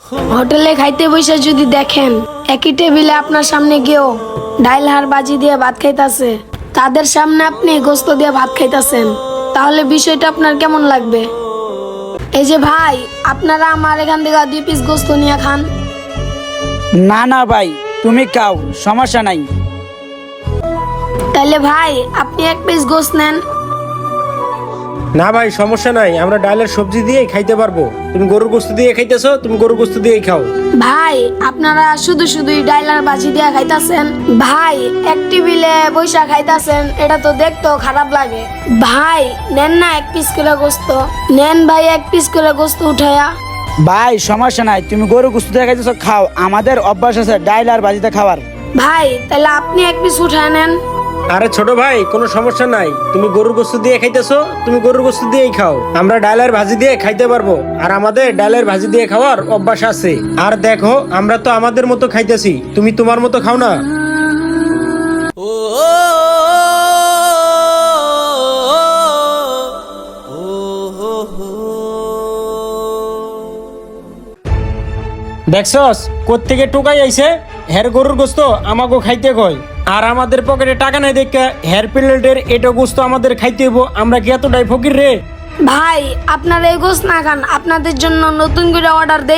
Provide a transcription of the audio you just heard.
হোটেলে খাইতে বসে যদি দেখেন একই টেবিলে আপনার সামনে গিয়েও ডাইল হাড় বাজি দিয়ে ভাত খাইতাছে, তাদের সামনে আপনি গোস্ত দিয়ে ভাত খাইতাছেন, তাহলে বিষয়টা আপনার কেমন লাগবে? এই যে ভাই, আপনারা আমার এখান থেকে 2 পিস গোস্ত নিয়ে খান। না না ভাই, তুমি খাও, সমস্যা নাই। তাইলে ভাই আপনি 1 পিস গোস্ত নেন। না ভাই, সমস্যা নাই, আমরা ডালের সবজি দিয়েই খাইতে পারবো। তুমি গরুর গোস্ত দিয়ে খাইতেছো, তুমি গরুর গোস্ত দিয়েই খাও। ভাই আপনারা শুধুই ডাইলার বাজি দিয়ে খাইতাছেন। ভাই এক টেবিলে বৈশা খাইতাছেন, এটা তো দেখতেও খারাপ লাগে। ভাই নেন না 1 পিস করে গোস্ত নেন, ভাই 1 পিস করে গোস্ত উঠায়া। ভাই সমস্যা নাই, তুমি গরু গোস্ত দিয়ে খাইতেছো, খাও। আমাদের অভ্যাস আছে ডাইল আর বাজিতে খাওয়ার। ভাই তাহলে আপনি 1 পিস উঠায় নেন। আরে ছোট ভাই, কোনো সমস্যা নাই, তুমি গরুর গোস্ত দিয়ে খাইতেছো, তুমি গরুর গোস্ত দিয়েই খাও। আমরা ডালের ভাজি দিয়ে খাইতে পারবো, আর আমাদের ডালের ভাজি দিয়ে খাওয়ার অভ্যাস আছে। আর দেখো, আমরা তো আমাদের মতো খাইতেছি, তুমি তোমার মতো খাও না। দেখছস কোত্থেকে টোকাই আইছে, হের গরুর গোস্ত আমাকে খাইতে কয়, আর আমাদের পকেটে টাকা নাই দেখে হের প্লেটের এটা গোস্ত আমাদের খাইতে হইব। আমরা কি এতটাই ফকির রে? ভাই আপনারা এই গোস্ত না খান, আপনাদের জন্য নতুন করে অর্ডার দেই।